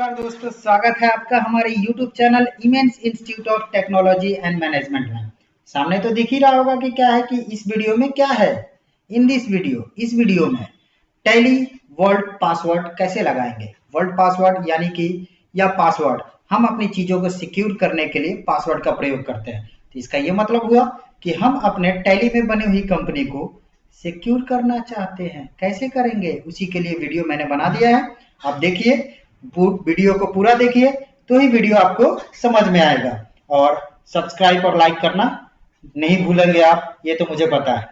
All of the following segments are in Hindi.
नमस्कार दोस्तों, स्वागत है आपका हमारे YouTube channel immense institute of technology and management में। सामने तो दिख ही रहा होगा कि क्या है कि इस वीडियो में क्या है। इस वीडियो में टैली वर्ल्ड पासवर्ड कैसे लगाएंगे। वर्ल्ड पासवर्ड यानी कि यह पासवर्ड हम अपनी चीजों को सिक्योर करने के लिए पासवर्ड का प्रयोग करते हैं। तो इसका यह मतलब हुआ कि हम अपने टैली में बनी हुई कंपनी को सिक्योर करना चाहते हैं। कैसे करेंगे, उसी के लिए वीडियो मैंने बना दिया है। आप देखिए, वीडियो को पूरा देखिए तो ही वीडियो आपको समझ में आएगा। और सब्सक्राइब और लाइक करना नहीं भूलेंगे आप, ये तो मुझे पता है।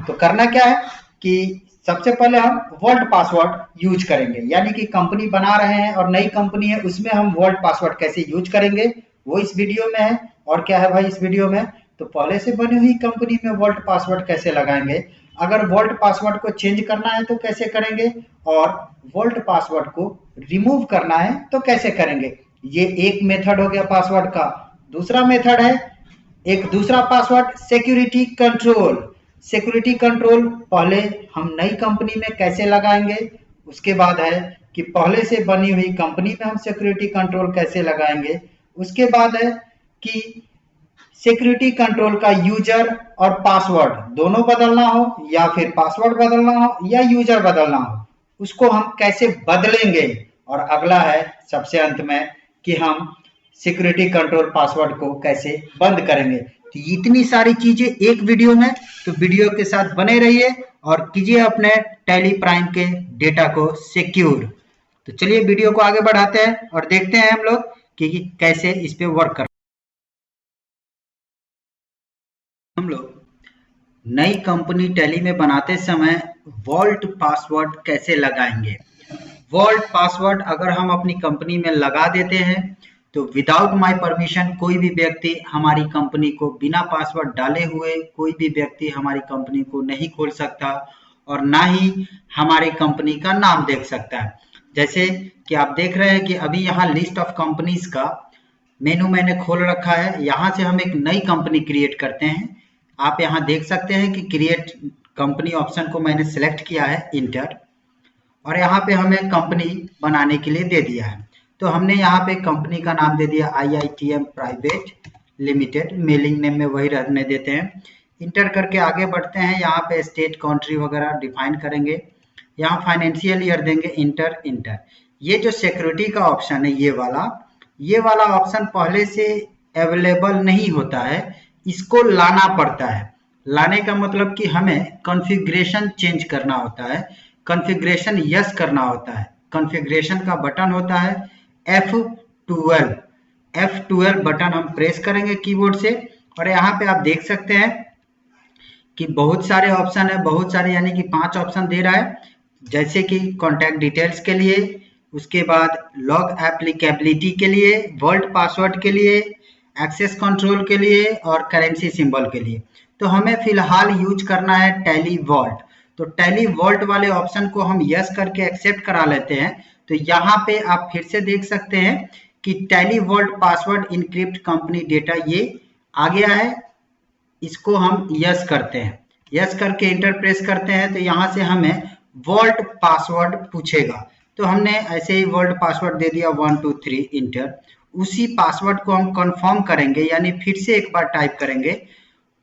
तो करना क्या है कि सबसे पहले हम वर्ल्ड पासवर्ड यूज करेंगे, यानी कि कंपनी बना रहे हैं और नई कंपनी है, उसमें हम वर्ल्ड पासवर्ड कैसे यूज करेंगे वो इस वीडियो में है। और क्या है भाई इस वीडियो में, तो पहले से बनी हुई कंपनी में वर्ल्ड पासवर्ड कैसे लगाएंगे, अगर वर्ल्ड पासवर्ड को चेंज करना है तो कैसे करेंगे, और वर्ल्ड पासवर्ड को रिमूव करना है तो कैसे करेंगे। ये एक मेथड हो गया पासवर्ड का। दूसरा मेथड है, एक दूसरा password security control. Security control पहले हम नई कंपनी में कैसे लगाएंगे, उसके बाद है कि पहले से बनी हुई कंपनी में हम सिक्योरिटी कंट्रोल कैसे लगाएंगे। उसके बाद है कि सिक्योरिटी कंट्रोल का यूजर और पासवर्ड दोनों बदलना हो, या फिर पासवर्ड बदलना हो या यूजर बदलना हो, उसको हम कैसे बदलेंगे। और अगला है सबसे अंत में कि हम सिक्योरिटी कंट्रोल पासवर्ड को कैसे बंद करेंगे। तो इतनी सारी चीजें एक वीडियो में, तो वीडियो के साथ बने रहिए और कीजिए अपने टैली प्राइम के डेटा को सिक्योर। तो चलिए वीडियो को आगे बढ़ाते हैं और देखते हैं हम लोग कि कैसे इस पे वर्क कर। हम लोग नई कंपनी टैली में बनाते समय वॉल्ट पासवर्ड कैसे लगाएंगे। वॉल्ट पासवर्ड अगर हम अपनी कंपनी में लगा देते हैं तो विदाउट माय परमिशन कोई भी व्यक्ति हमारी कंपनी को बिना पासवर्ड डाले हुए कोई भी व्यक्ति हमारी कंपनी को नहीं खोल सकता और ना ही हमारी कंपनी का नाम देख सकता है। जैसे कि आप देख रहे हैं कि अभी यहाँ लिस्ट ऑफ कंपनीज का मेनू मैंने खोल रखा है। यहाँ से हम एक नई कंपनी क्रिएट करते हैं। आप यहाँ देख सकते हैं कि क्रिएट कंपनी ऑप्शन को मैंने सेलेक्ट किया है, इंटर, और यहाँ पे हमें कंपनी बनाने के लिए दे दिया है। तो हमने यहाँ पे कंपनी का नाम दे दिया IITM private limited, mailing name में वही रहने देते हैं। इंटर करके आगे बढ़ते हैं। यहाँ पे स्टेट, कंट्री वगैरह डिफाइन करेंगे। यहाँ फाइनेंशियल ईयर देंगे, इंटर। ये जो सिक्योरिटी का ऑप्शन है ये वाला ऑप्शन पहले से अवेलेबल नहीं होता है, इसको लाना पड़ता है। लाने का मतलब कि हमें कॉन्फ़िगरेशन चेंज करना होता है, कॉन्फ़िगरेशन यस करना होता है। कॉन्फ़िगरेशन का बटन होता है F12 बटन हम प्रेस करेंगे कीबोर्ड से। और यहाँ पे आप देख सकते हैं कि बहुत सारे ऑप्शन है, बहुत सारे यानी कि 5 ऑप्शन दे रहा है। जैसे कि कॉन्टैक्ट डिटेल्स के लिए, उसके बाद लॉग एप्लीकेबिलिटी के लिए, वर्ल्ड पासवर्ड के लिए, एक्सेस कंट्रोल के लिए और करेंसी सिंबल के लिए। तो हमें फिलहाल यूज करना है टैली वॉल्ट। तो टैली वॉल्ट वाले ऑप्शन को हम यस करके एक्सेप्ट करा लेते हैं। तो यहाँ पे आप फिर से देख सकते हैं कि Tally vault password encrypt company data ये आ गया है। इसको हम यस करते हैं, यस करके इंटर प्रेस करते हैं। तो यहाँ से हमें वॉल्ट पासवर्ड पूछेगा। तो हमने ऐसे ही वॉल्ट पासवर्ड दे दिया 1 2 3 इंटर। उसी पासवर्ड को हम कंफर्म करेंगे, यानी फिर से एक बार टाइप करेंगे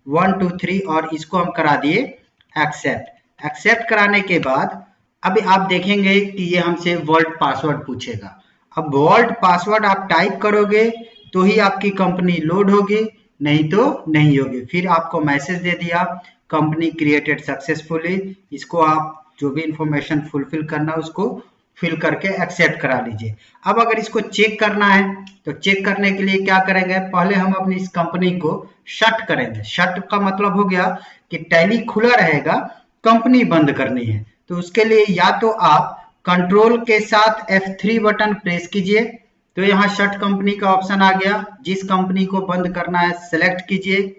1 2 3 और इसको हम करा दिए एक्सेप्ट। एक्सेप्ट कराने के बाद अभी आप देखेंगे कि ये हमसे वर्ल्ड पासवर्ड पूछेगा। अब वर्ल्ड पासवर्ड आप टाइप करोगे तो ही आपकी कंपनी लोड होगी, नहीं तो नहीं होगी। फिर आपको मैसेज दे दिया कंपनी क्रिएटेड सक्सेसफुली। इसको आप जो भी इंफॉर्मेशन फुलफिल करना उसको फिल करके एक्सेप्ट करा लीजिए। अब अगर इसको चेक करना है तो चेक करने के लिए क्या करेंगे, पहले हम अपनी इस कंपनी को शट करेंगे। शट का मतलब हो गया कि टैली खुला रहेगा, कंपनी बंद करनी है। तो उसके लिए या तो आप कंट्रोल के साथ F3 बटन प्रेस कीजिए, तो यहाँ शट कंपनी का ऑप्शन आ गया। जिस कंपनी को बंद करना है सेलेक्ट कीजिए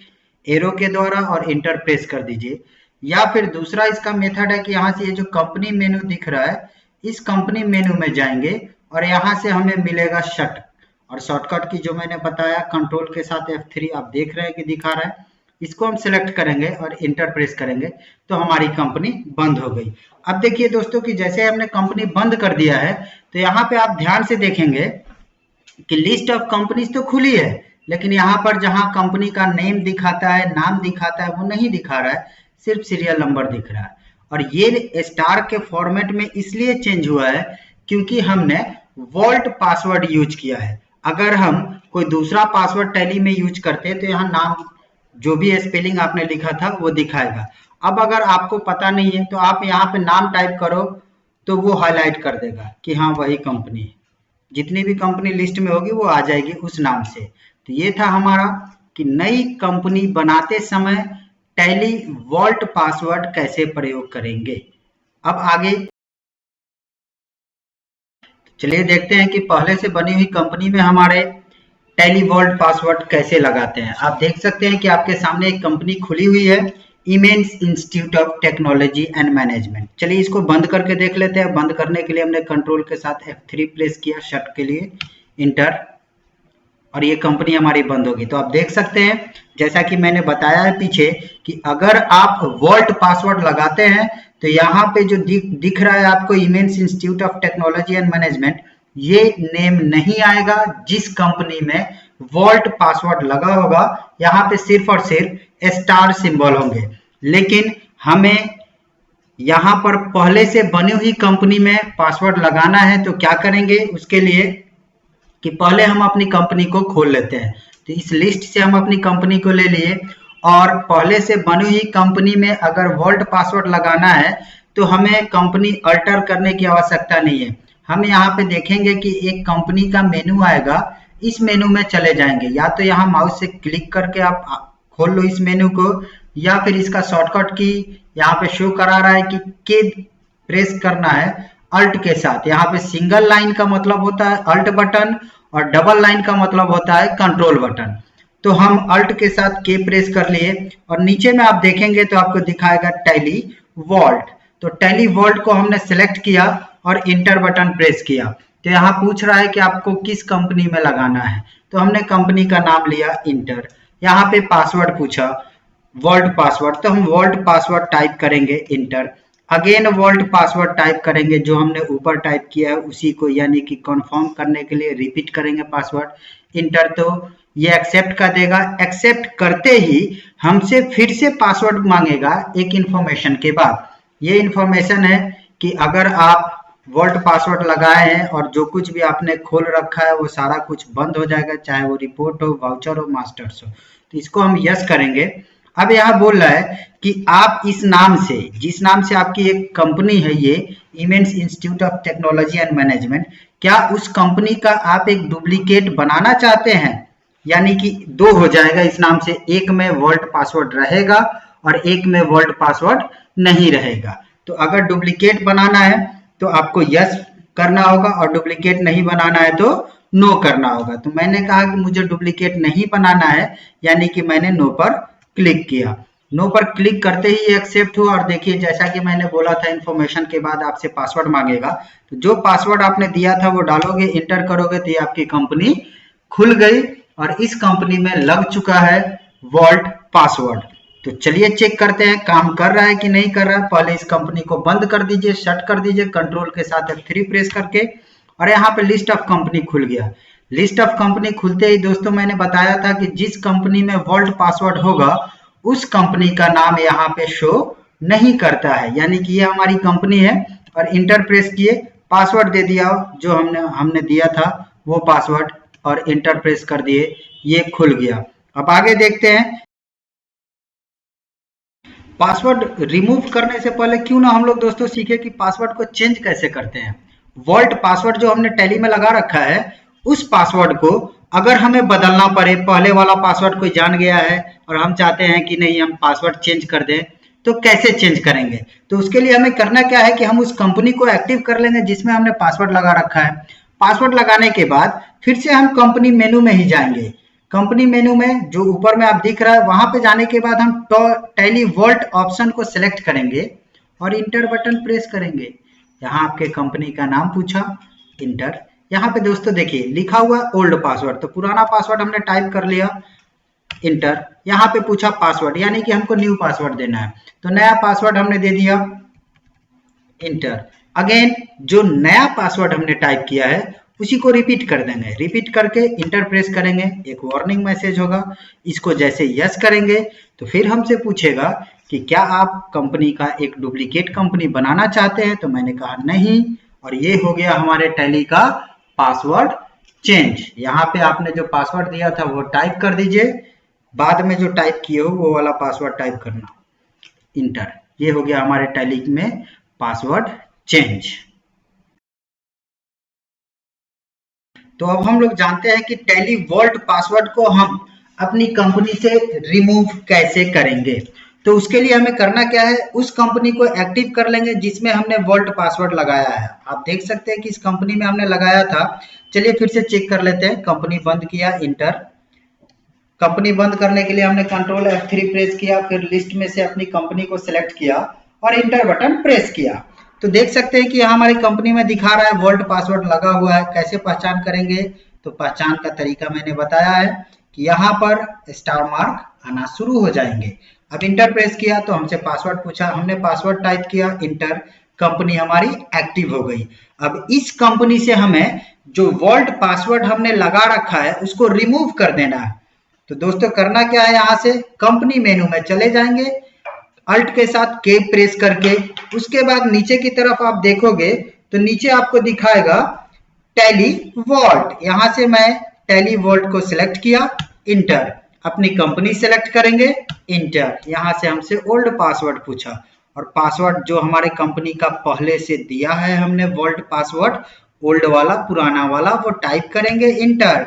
एरो के द्वारा और इंटर प्रेस कर दीजिए। या फिर दूसरा इसका मेथड है कि यहाँ से ये जो कंपनी मेनू दिख रहा है, इस कंपनी मेनू में जाएंगे और यहाँ से हमें मिलेगा शट। और शॉर्टकट की जो मैंने बताया कंट्रोल के साथ F3 आप देख रहे हैं कि दिखा रहा है, इसको हम सिलेक्ट करेंगे और इंटर प्रेस करेंगे तो हमारी कंपनी बंद हो गई। अब देखिए दोस्तों कि जैसे हमने कंपनी बंद कर दिया है तो यहाँ पे आप ध्यान से देखेंगे कि लिस्ट ऑफ कंपनीज तो खुली है, लेकिन यहाँ पर जहाँ कंपनी का नेम दिखाता है, नाम दिखाता है, वो नहीं दिखा रहा है, सिर्फ सीरियल नंबर दिख रहा है। और ये स्टार के फॉर्मेट में इसलिए चेंज हुआ है क्योंकि हमने वॉल्ट पासवर्ड यूज किया है। अगर हम कोई दूसरा पासवर्ड टैली में यूज करते हैं तो यहाँ नाम जो भी स्पेलिंग आपने लिखा था वो दिखाएगा। अब अगर आपको पता नहीं है तो आप यहाँ पे नाम टाइप करो तो वो हाईलाइट कर देगा कि हाँ वही कंपनी है, जितनी भी कंपनी लिस्ट में होगी वो आ जाएगी उस नाम से। तो ये था हमारा कि नई कंपनी बनाते समय टैली वॉल्ट पासवर्ड कैसे प्रयोग करेंगे। अब आगे चलिए देखते हैं कि पहले से बनी हुई कंपनी में हमारे टैली वॉल्ट पासवर्ड कैसे लगाते हैं। आप देख सकते हैं कि आपके सामने एक कंपनी खुली हुई है, immense institute of technology and management. चलिए इसको बंद करके देख लेते हैं। बंद करने के लिए हमने कंट्रोल के साथ F3 प्रेस किया, शट के लिए इंटर, और ये कंपनी हमारी बंद होगी। तो आप देख सकते हैं जैसा कि मैंने बताया है पीछे कि अगर आप वॉल्ट पासवर्ड लगाते हैं तो यहाँ पे जो दिख रहा है आपको immense institute of technology and management, ये नेम नहीं आएगा जिस कंपनी में वॉल्ट पासवर्ड लगा होगा। यहाँ पे सिर्फ और सिर्फ स्टार सिंबल होंगे। लेकिन हमें यहाँ पर पहले से बनी हुई कंपनी में पासवर्ड लगाना है तो क्या करेंगे उसके लिए कि पहले हम अपनी कंपनी को खोल लेते हैं। तो इस लिस्ट से हम अपनी कंपनी को ले लिए और पहले से बनी हुई कंपनी में अगर वॉल्ट पासवर्ड लगाना है तो हमें कंपनी अल्टर करने की आवश्यकता नहीं है। हम यहाँ पे देखेंगे कि एक कंपनी का मेनू आएगा, इस मेनू में चले जाएंगे। या तो यहाँ माउस से क्लिक करके आप खोल लो इस मेनू को, या फिर इसका शॉर्टकट की यहाँ पे शो करा रहा है कि के प्रेस करना है अल्ट के साथ। यहाँ पे सिंगल लाइन का मतलब होता है अल्ट बटन और डबल लाइन का मतलब होता है कंट्रोल बटन। तो हम अल्ट के साथ के प्रेस कर लिए और नीचे में आप देखेंगे तो आपको दिखाएगा टैली वॉल्ट। तो टैली वॉल्ट को हमने सेलेक्ट किया और इंटर बटन प्रेस किया। तो यहाँ पूछ रहा है कि आपको किस कंपनी में लगाना है, तो हमने कंपनी का नाम लिया इंटर। यहाँ पे पासवर्ड पूछा वॉल्ट पासवर्ड, तो हम वॉल्ट पासवर्ड टाइप करेंगे enter. Again vault password type करेंगे, जो हमने ऊपर टाइप किया है उसी को, यानी कि कंफर्म करने के लिए रिपीट करेंगे पासवर्ड इंटर। तो ये एक्सेप्ट कर देगा। एक्सेप्ट करते ही हमसे फिर से पासवर्ड मांगेगा एक इंफॉर्मेशन के बाद। ये इंफॉर्मेशन है कि अगर आप वॉल्ट पासवर्ड लगाए हैं और जो कुछ भी आपने खोल रखा है वो सारा कुछ बंद हो जाएगा, चाहे वो रिपोर्ट हो, वाउचर हो, मास्टर्स हो। तो इसको हम यस करेंगे। अब यहाँ बोल रहा है कि आप इस नाम से, जिस नाम से आपकी एक कंपनी है ये immense institute of technology and management, क्या उस कंपनी का आप एक डुप्लीकेट बनाना चाहते हैं? यानी कि दो हो जाएगा इस नाम से, एक में वॉल्ट पासवर्ड रहेगा और एक में वॉल्ट पासवर्ड नहीं रहेगा। तो अगर डुप्लीकेट बनाना है तो आपको यस करना होगा और डुप्लीकेट नहीं बनाना है तो नो करना होगा। तो मैंने कहा कि मुझे डुप्लीकेट नहीं बनाना है, यानी कि मैंने नो पर क्लिक किया। नो पर क्लिक करते ही एक्सेप्ट हुआ। और देखिए जैसा कि मैंने बोला था इन्फॉर्मेशन के बाद आपसे पासवर्ड मांगेगा, तो जो पासवर्ड आपने दिया था वो डालोगे, इंटर करोगे तो ये आपकी कंपनी खुल गई और इस कंपनी में लग चुका है वॉल्ट पासवर्ड। तो चलिए चेक करते हैं काम कर रहा है कि नहीं कर रहा है। पहले इस कंपनी को बंद कर दीजिए, शट कर दीजिए कंट्रोल के साथ F3 प्रेस करके, और यहाँ पे लिस्ट ऑफ कंपनी खुल गया। लिस्ट ऑफ कंपनी खुलते ही दोस्तों मैंने बताया था कि जिस कंपनी में वॉल्ट पासवर्ड होगा उस कंपनी का नाम यहाँ पे शो नहीं करता है, यानी कि ये हमारी कंपनी है। और इंटर प्रेस किए, पासवर्ड दे दिया जो हमने दिया था वो पासवर्ड, और इंटर प्रेस कर दिए, ये खुल गया। अब आगे देखते हैं। पासवर्ड रिमूव करने से पहले क्यों ना हम लोग दोस्तों सीखे कि पासवर्ड को चेंज कैसे करते हैं। वॉल्ट पासवर्ड जो हमने टैली में लगा रखा है उस पासवर्ड को अगर हमें बदलना पड़े, पहले वाला पासवर्ड कोई जान गया है और हम चाहते हैं कि नहीं हम पासवर्ड चेंज कर दें, तो कैसे चेंज करेंगे? तो उसके लिए हमें करना क्या है कि हम उस कंपनी को एक्टिव कर लेंगे जिसमें हमने पासवर्ड लगा रखा है। पासवर्ड लगाने के बाद फिर से हम कंपनी मेनू में ही जाएंगे। कंपनी मेनू में जो ऊपर में आप दिख रहा है वहां पे जाने के बाद हम टैली वॉल्ट ऑप्शन को सिलेक्ट करेंगे और इंटर बटन प्रेस करेंगे। यहाँ आपके कंपनी का नाम पूछा, इंटर। यहाँ पे दोस्तों देखिए लिखा हुआ ओल्ड पासवर्ड, तो पुराना पासवर्ड हमने टाइप कर लिया, इंटर। यहाँ पे पूछा पासवर्ड, यानी कि हमको न्यू पासवर्ड देना है, तो नया पासवर्ड हमने दे दिया, इंटर। अगेन जो नया पासवर्ड हमने टाइप किया है उसी को रिपीट कर देंगे, रिपीट करके इंटर प्रेस करेंगे, एक वार्निंग मैसेज होगा। इसको जैसे यस करेंगे तो फिर हमसे पूछेगा कि क्या आप कंपनी का एक डुप्लीकेट कंपनी बनाना चाहते हैं, तो मैंने कहा नहीं, और ये हो गया हमारे टैली का पासवर्ड चेंज। यहाँ पे आपने जो पासवर्ड दिया था वो टाइप कर दीजिए, बाद में जो टाइप किए हो वो वाला पासवर्ड टाइप करना, इंटर। ये हो गया हमारे टैली में पासवर्ड चेंज। तो अब हम लोग जानते हैं कि टैली वॉल्ट पासवर्ड को हम अपनी कंपनी से रिमूव कैसे करेंगे। तो उसके लिए हमें करना क्या है, उस कंपनी को एक्टिव कर लेंगे जिसमें हमने वॉल्ट पासवर्ड लगाया है। आप देख सकते हैं कि इस कंपनी में हमने लगाया था। चलिए फिर से चेक कर लेते हैं। कंपनी बंद किया, इंटर। कंपनी बंद करने के लिए हमने कंट्रोल F3 प्रेस किया, फिर लिस्ट में से अपनी कंपनी को सिलेक्ट किया और इंटर बटन प्रेस किया। तो देख सकते हैं कि यहाँ हमारी कंपनी में दिखा रहा है वॉल्ट पासवर्ड लगा हुआ है। कैसे पहचान करेंगे, तो पहचान का तरीका मैंने बताया है कि यहाँ पर स्टार मार्क आना शुरू हो जाएंगे। अब इंटर प्रेस किया तो हमसे पासवर्ड पूछा, हमने पासवर्ड टाइप किया, इंटर। कंपनी हमारी एक्टिव हो गई। अब इस कंपनी से हमें जो वॉल्ट पासवर्ड हमने लगा रखा है उसको रिमूव कर देना है। तो दोस्तों करना क्या है, यहाँ से कंपनी मेनू में चले जाएंगे, अल्ट के साथ के प्रेस करके। उसके बाद नीचे की तरफ आप देखोगे तो नीचे आपको दिखाएगा टैली वॉल्ट। यहाँ से मैं टैली वॉल्ट को सिलेक्ट किया, इंटर। अपनी कंपनी सिलेक्ट करेंगे, इंटर। यहाँ से हमसे ओल्ड पासवर्ड पूछा और पासवर्ड जो हमारे कंपनी का पहले से दिया है हमने वॉल्ट पासवर्ड, ओल्ड वाला पुराना वाला, वो टाइप करेंगे, इंटर।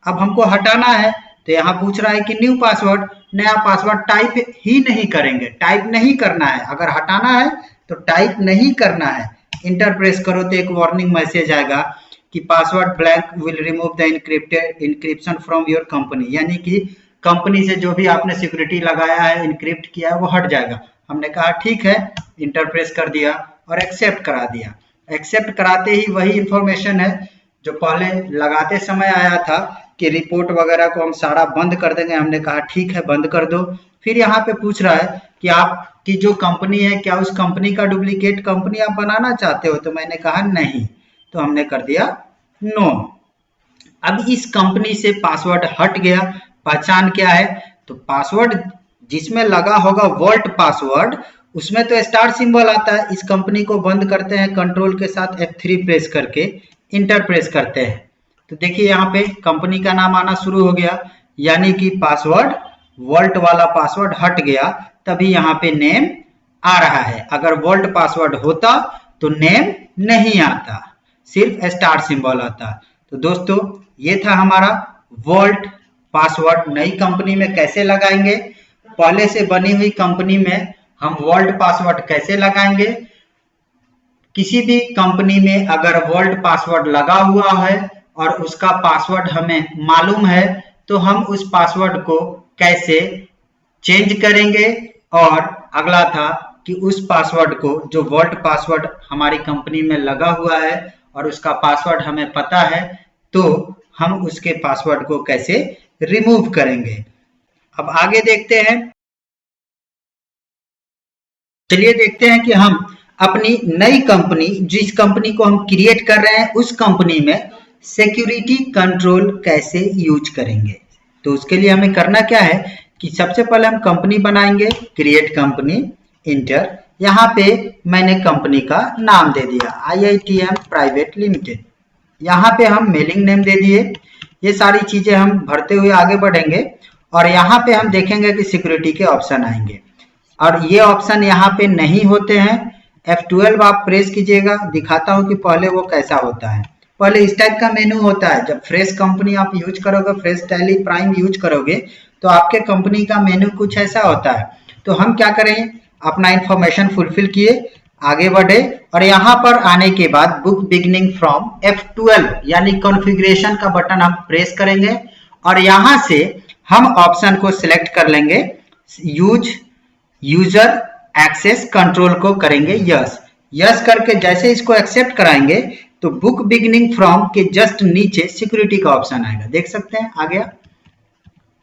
अब हमको हटाना है तो यहाँ पूछ रहा है कि न्यू पासवर्ड, नया पासवर्ड टाइप ही नहीं करेंगे, टाइप नहीं करना है। अगर हटाना है तो टाइप नहीं करना है, इंटर प्रेस करो तो एक वार्निंग मैसेज आएगा कि password blank will remove the encryption from your company, यानी कि कंपनी से जो भी आपने सिक्योरिटी लगाया है, इंक्रिप्ट किया है, वो हट जाएगा। हमने कहा ठीक है, इंटर प्रेस कर दिया और एक्सेप्ट करा दिया। एक्सेप्ट कराते ही वही इंफॉर्मेशन है जो पहले लगाते समय आया था कि रिपोर्ट वगैरह को हम सारा बंद कर देंगे। हमने कहा ठीक है, बंद कर दो। फिर यहाँ पे पूछ रहा है कि आपकी जो कंपनी है क्या उस कंपनी का डुप्लीकेट कंपनी आप बनाना चाहते हो, तो मैंने कहा नहीं, तो हमने कर दिया नो। अब इस कंपनी से पासवर्ड हट गया। पहचान क्या है, तो पासवर्ड जिसमें लगा होगा वॉल्ट पासवर्ड उसमें तो स्टार सिंबल आता है। इस कंपनी को बंद करते हैं, कंट्रोल के साथ F3 प्रेस करके इंटर प्रेस करते हैं, तो देखिए यहाँ पे कंपनी का नाम आना शुरू हो गया, यानी कि पासवर्ड वॉल्ट वाला पासवर्ड हट गया, तभी यहाँ पे नेम आ रहा है। अगर वॉल्ट पासवर्ड होता तो नेम नहीं आता, सिर्फ स्टार सिंबल आता। तो दोस्तों ये था हमारा वॉल्ट पासवर्ड नई कंपनी में कैसे लगाएंगे। पहले से बनी हुई कंपनी में हम वॉल्ट पासवर्ड कैसे लगाएंगे। किसी भी कंपनी में अगर वॉल्ट पासवर्ड लगा हुआ है और उसका पासवर्ड हमें मालूम है तो हम उस पासवर्ड को कैसे चेंज करेंगे। और अगला था कि उस पासवर्ड को, जो वॉल्ट पासवर्ड हमारी कंपनी में लगा हुआ है और उसका पासवर्ड हमें पता है, तो हम उसके पासवर्ड को कैसे रिमूव करेंगे। अब आगे देखते हैं। चलिए देखते हैं कि हम अपनी नई कंपनी, जिस कंपनी को हम क्रिएट कर रहे हैं, उस कंपनी में सिक्योरिटी कंट्रोल कैसे यूज करेंगे। तो उसके लिए हमें करना क्या है कि सबसे पहले हम कंपनी बनाएंगे, क्रिएट कंपनी, इंटर। यहाँ पे मैंने कंपनी का नाम दे दिया IITM प्राइवेट लिमिटेड। यहाँ पे हम मेलिंग नेम दे दिए। ये सारी चीजें हम भरते हुए आगे बढ़ेंगे और यहाँ पे हम देखेंगे कि सिक्योरिटी के ऑप्शन आएंगे और ये ऑप्शन यहाँ पे नहीं होते हैं। F12 आप प्रेस कीजिएगा, दिखाता हूँ कि पहले वो कैसा होता है। पहले इस टाइप का मेनू होता है। जब फ्रेश कंपनी आप यूज करोगे, फ्रेश टैली प्राइम यूज करोगे, तो आपके कंपनी का मेनू कुछ ऐसा होता है। तो हम क्या करें, अपना इंफॉर्मेशन फुलफिल किए, आगे बढ़े और यहाँ पर आने के बाद बुक बिगिनिंग फ्रॉम F12 यानी कॉन्फ़िगरेशन का बटन हम प्रेस करेंगे और यहाँ से हम ऑप्शन को सिलेक्ट कर लेंगे, यूजर एक्सेस कंट्रोल को करेंगे यस। यस करके जैसे इसको एक्सेप्ट कराएंगे तो बुक बिगिनिंग फ्रॉम के जस्ट नीचे सिक्योरिटी का ऑप्शन आएगा, देख सकते हैं आ गया।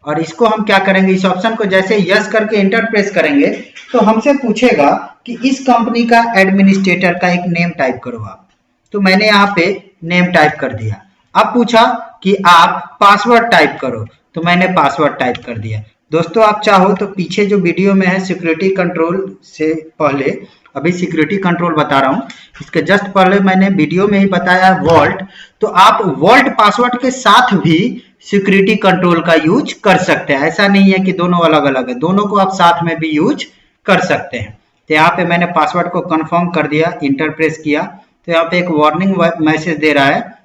और इसको हम क्या करेंगे, इस ऑप्शन को जैसे यस करके एंटर प्रेस करेंगे तो हमसे पूछेगा कि इस कंपनी का एडमिनिस्ट्रेटर का एक नेम टाइप करो आप। तो मैंने यहाँ पे नेम टाइप कर दिया। अब पूछा कि आप पासवर्ड टाइप करो, तो मैंने पासवर्ड टाइप कर दिया। दोस्तों आप चाहो तो पीछे जो वीडियो में है सिक्योरिटी कंट्रोल से पहले, अभी सिक्योरिटी कंट्रोल बता रहा हूँ, इसके जस्ट पहले मैंने वीडियो में ही बताया वॉल्ट, तो आप वॉल्ट पासवर्ड के साथ भी सिक्योरिटी कंट्रोल का यूज कर सकते हैं। ऐसा नहीं है कि दोनों अलग अलग है, दोनों को आप साथ में भी यूज कर सकते हैं। तो यहाँ पे मैंने पासवर्ड को कंफर्म कर दिया, इंटर प्रेस किया, तो यहाँ पे एक वार्निंग मैसेज दे रहा है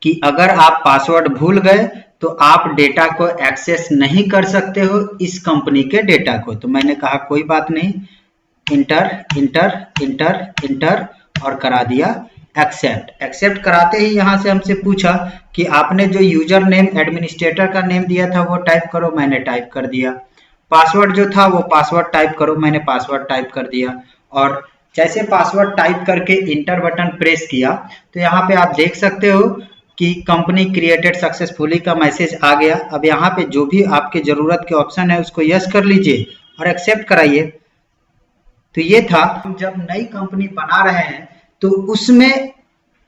कि अगर आप पासवर्ड भूल गए तो आप डेटा को एक्सेस नहीं कर सकते हो, इस कंपनी के डेटा को। तो मैंने कहा कोई बात नहीं, इंटर इंटर इंटर इंटर और करा दिया एक्सेप्ट। एक्सेप्ट कराते ही यहाँ से हमसे पूछा कि आपने जो यूजर नेम एडमिनिस्ट्रेटर का नेम दिया था वो टाइप करो, मैंने टाइप कर दिया। पासवर्ड जो था वो पासवर्ड टाइप करो, मैंने पासवर्ड टाइप कर दिया। और जैसे पासवर्ड टाइप करके इंटर बटन प्रेस किया तो यहाँ पे आप देख सकते हो कि कंपनी क्रिएटेड सक्सेसफुली का मैसेज आ गया। अब यहाँ पे जो भी आपके जरूरत के ऑप्शन है उसको यस कर लीजिए और एक्सेप्ट कराइए। तो ये था, हम जब नई कंपनी बना रहे हैं तो उसमें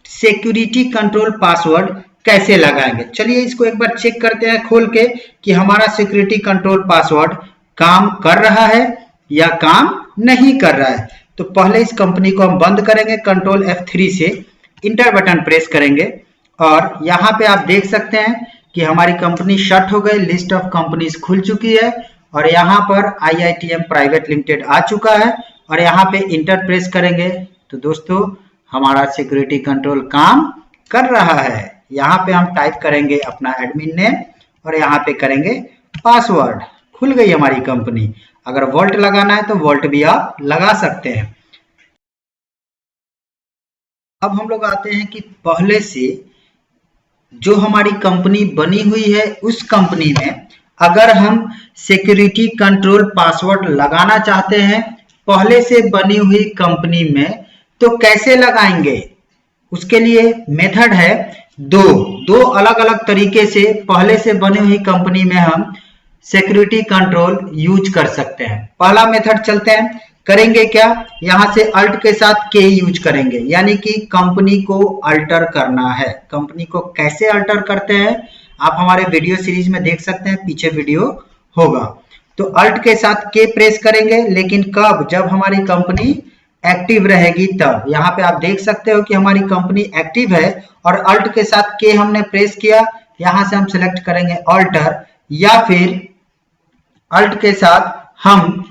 सिक्योरिटी कंट्रोल पासवर्ड कैसे लगाएंगे। चलिए इसको एक बार चेक करते हैं खोल के कि हमारा सिक्योरिटी कंट्रोल पासवर्ड काम कर रहा है या काम नहीं कर रहा है। तो पहले इस कंपनी को हम बंद करेंगे, कंट्रोल F3 से इंटर बटन प्रेस करेंगे और यहाँ पे आप देख सकते हैं कि हमारी कंपनी शट हो गई, लिस्ट ऑफ कंपनीज खुल चुकी है और यहाँ पर IITM प्राइवेट लिमिटेड आ चुका है और यहाँ पे इंटर प्रेस करेंगे तो दोस्तों हमारा सिक्योरिटी कंट्रोल काम कर रहा है। यहाँ पे हम टाइप करेंगे अपना एडमिन नेम और यहाँ पे करेंगे पासवर्ड, खुल गई हमारी कंपनी। अगर वॉल्ट लगाना है तो वॉल्ट भी आप लगा सकते हैं। अब हम लोग आते हैं कि पहले से जो हमारी कंपनी बनी हुई है उस कंपनी में अगर हम सिक्योरिटी कंट्रोल पासवर्ड लगाना चाहते हैं पहले से बनी हुई कंपनी में, तो कैसे लगाएंगे। उसके लिए मेथड है दो अलग अलग तरीके से पहले से बनी हुई कंपनी में हम सिक्योरिटी कंट्रोल यूज कर सकते हैं। पहला मेथड चलते हैं, करेंगे क्या, यहाँ से अल्ट के साथ के यूज करेंगे, यानी कि कंपनी को अल्टर करना है। कंपनी को कैसे अल्टर करते हैं आप हमारे वीडियो सीरीज में देख सकते हैं, पीछे वीडियो होगा। तो अल्ट के साथ के प्रेस करेंगे, लेकिन कब, जब हमारी कंपनी एक्टिव रहेगी तब। यहाँ पे आप देख सकते हो कि हमारी कंपनी एक्टिव है और अल्ट के साथ के हमने प्रेस किया। यहाँ से हम सिलेक्ट करेंगे अल्टर या फिर अल्ट के साथ हम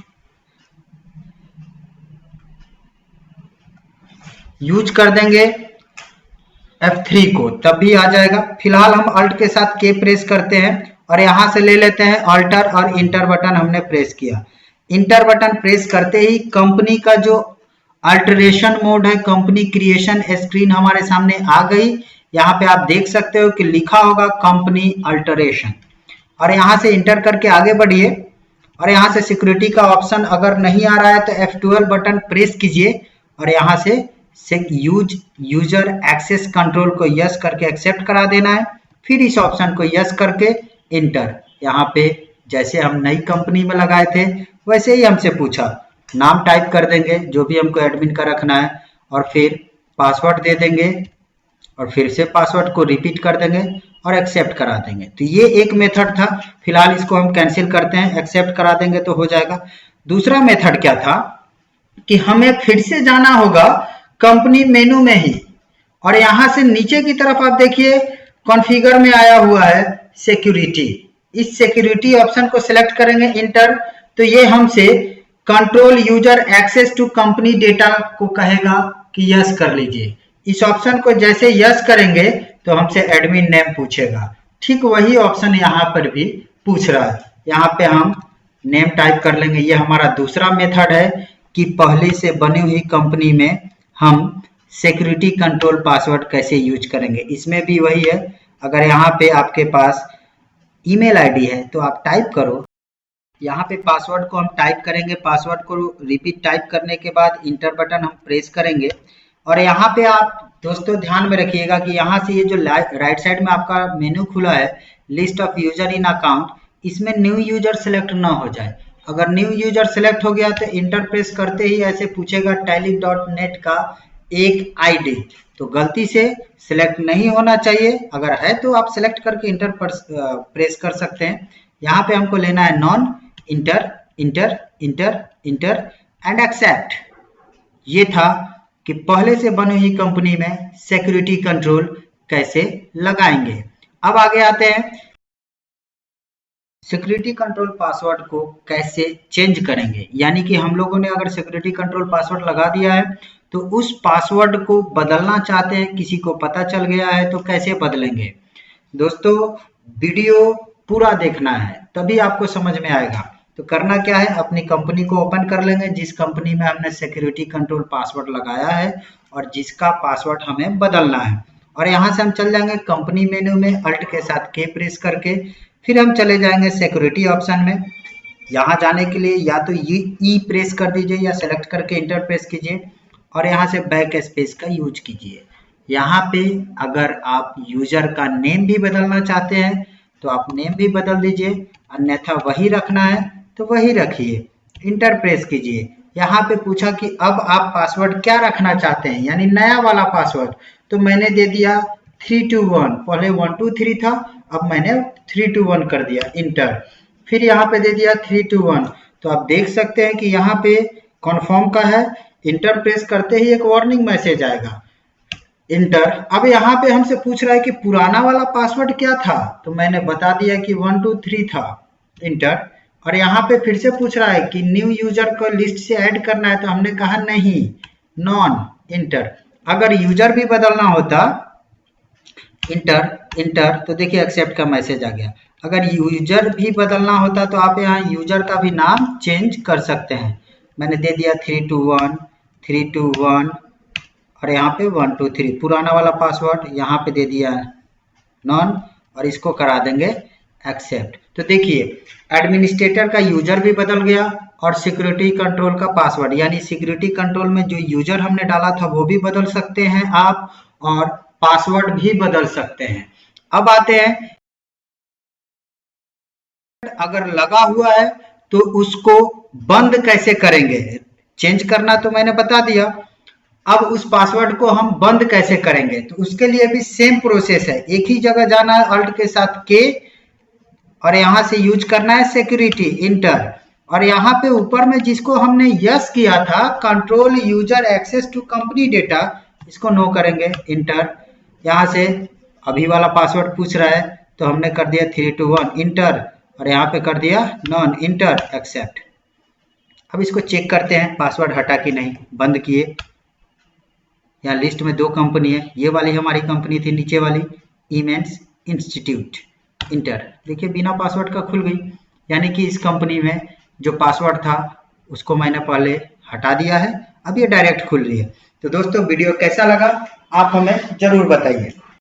यूज कर देंगे F3 को, तब भी आ जाएगा। फिलहाल हम अल्ट के साथ के प्रेस करते हैं और यहां से ले लेते हैं अल्टर और इंटर बटन हमने प्रेस किया। इंटर बटन प्रेस करते ही कंपनी का जो अल्टरेशन मोड है, कंपनी क्रिएशन स्क्रीन हमारे सामने आ गई। यहाँ पे आप देख सकते हो कि लिखा होगा कंपनी अल्टरेशन और यहाँ से इंटर करके आगे बढ़िए और यहाँ से सिक्योरिटी का ऑप्शन अगर नहीं आ रहा है तो F12 बटन प्रेस कीजिए और यहाँ से यूजर एक्सेस कंट्रोल को यस करके एक्सेप्ट करा देना है। फिर इस ऑप्शन को यस करके इंटर। यहाँ पे जैसे हम नई कंपनी में लगाए थे वैसे ही हमसे पूछा, नाम टाइप कर देंगे जो भी हमको एडमिन का रखना है और फिर पासवर्ड दे देंगे और फिर से पासवर्ड को रिपीट कर देंगे और एक्सेप्ट करा देंगे। तो ये एक मेथड था, फिलहाल इसको हम कैंसिल करते हैं, एक्सेप्ट करा देंगे तो हो जाएगा। दूसरा मेथड क्या था कि हमें फिर से जाना होगा कंपनी मेनू में ही और यहां से नीचे की तरफ आप देखिए कॉन्फ़िगर में आया हुआ है सिक्योरिटी। इस सिक्योरिटी ऑप्शन को सिलेक्ट करेंगे इंटर, तो ये हमसे control user access to company data को कहेगा कि यस कर लीजिए। इस ऑप्शन को जैसे यस करेंगे तो हमसे एडमिन नेम पूछेगा। ठीक वही ऑप्शन यहाँ पर भी पूछ रहा है, यहाँ पे हम नेम टाइप कर लेंगे। ये हमारा दूसरा मेथड है कि पहले से बनी हुई कंपनी में हम सिक्योरिटी कंट्रोल पासवर्ड कैसे यूज करेंगे। इसमें भी वही है, अगर यहाँ पे आपके पास ईमेल आईडी है तो आप टाइप करो, यहाँ पे पासवर्ड को हम टाइप करेंगे। पासवर्ड को रिपीट टाइप करने के बाद इंटर बटन हम प्रेस करेंगे और यहाँ पे आप दोस्तों ध्यान में रखिएगा कि यहाँ से ये जो राइट साइड में आपका मेनू खुला है list of user in account, इसमें न्यू यूजर सेलेक्ट ना हो जाए। अगर न्यू यूजर सेलेक्ट हो गया तो इंटर प्रेस करते ही ऐसे पूछेगा tally.net का एक आईडी, तो गलती से सिलेक्ट नहीं होना चाहिए। अगर है तो आप सिलेक्ट करके इंटर प्रेस कर सकते हैं। यहाँ पे हमको लेना है no, enter enter enter enter and accept. ये था कि पहले से बनी हुई कंपनी में सिक्योरिटी कंट्रोल कैसे लगाएंगे। अब आगे आते हैं, सिक्योरिटी कंट्रोल पासवर्ड को कैसे चेंज करेंगे। यानी कि हम लोगों ने अगर सिक्योरिटी कंट्रोल पासवर्ड लगा दिया है तो उस पासवर्ड को बदलना चाहते हैं, किसी को पता चल गया है तो कैसे बदलेंगे। दोस्तों वीडियो पूरा देखना है तभी आपको समझ में आएगा। तो करना क्या है, अपनी कंपनी को ओपन कर लेंगे जिस कंपनी में हमने सिक्योरिटी कंट्रोल पासवर्ड लगाया है और जिसका पासवर्ड हमें बदलना है। और यहाँ से हम चल जाएंगे कंपनी मेन्यू में, अल्ट के साथ के प्रेस करके फिर हम चले जाएंगे सिक्योरिटी ऑप्शन में। यहाँ जाने के लिए या तो ये ई प्रेस कर दीजिए या सेलेक्ट करके इंटर प्रेस कीजिए और यहाँ से बैक स्पेस का यूज कीजिए। यहाँ पे अगर आप यूजर का नेम भी बदलना चाहते हैं तो आप नेम भी बदल दीजिए, अन्यथा वही रखना है तो वही रखिए, इंटर प्रेस कीजिए। यहाँ पे पूछा कि अब आप पासवर्ड क्या रखना चाहते हैं, यानी नया वाला पासवर्ड, तो मैंने दे दिया 321, पहले 123 था, अब मैंने 321 कर दिया, इंटर। फिर यहाँ पे दे दिया 321, तो आप देख सकते हैं कि यहाँ पे कन्फर्म का है, इंटर प्रेस करते ही एक वार्निंग मैसेज आएगा, इंटर। अब यहाँ पे हमसे पूछ रहा है कि पुराना वाला पासवर्ड क्या था, तो मैंने बता दिया कि 123 था, इंटर। और यहाँ पे फिर से पूछ रहा है कि न्यू यूजर को लिस्ट से ऐड करना है, तो हमने कहा नहीं, नॉन, इंटर। अगर यूजर भी बदलना होता, इंटर इंटर, तो देखिए एक्सेप्ट का मैसेज आ गया। अगर यूजर भी बदलना होता तो आप यहाँ यूजर का भी नाम चेंज कर सकते हैं। मैंने दे दिया 321 और यहाँ पे 123, पुराना वाला पासवर्ड यहाँ पे दे दिया नॉन और इसको करा देंगे एक्सेप्ट। तो देखिए एडमिनिस्ट्रेटर का यूजर भी बदल गया और सिक्योरिटी कंट्रोल का पासवर्ड, यानी सिक्योरिटी कंट्रोल में जो यूजर हमने डाला था वो भी बदल सकते हैं आप, और पासवर्ड भी बदल सकते हैं। अब आते हैं, अगर लगा हुआ है तो उसको बंद कैसे करेंगे। चेंज करना तो मैंने बता दिया, अब उस पासवर्ड को हम बंद कैसे करेंगे, तो उसके लिए भी सेम प्रोसेस है। एक ही जगह जाना है, अल्ट के साथ के, और यहाँ से यूज करना है सिक्योरिटी, इंटर। और यहाँ पे ऊपर में जिसको हमने यस किया था, control user access to company data, इसको नो करेंगे, इंटर। यहाँ से अभी वाला पासवर्ड पूछ रहा है तो हमने कर दिया 321, इंटर, और यहाँ पे कर दिया नॉन, इंटर, एक्सेप्ट। अब इसको चेक करते हैं पासवर्ड हटा कि नहीं, बंद किए। यहाँ लिस्ट में दो कंपनी है, ये वाली हमारी कंपनी थी, नीचे वाली इमेंस इंस्टीट्यूट, इंटर। देखिए बिना पासवर्ड का खुल गई, यानी कि इस कंपनी में जो पासवर्ड था उसको मैंने पहले हटा दिया है, अब ये डायरेक्ट खुल रही है। तो दोस्तों वीडियो कैसा लगा आप हमें जरूर बताइए।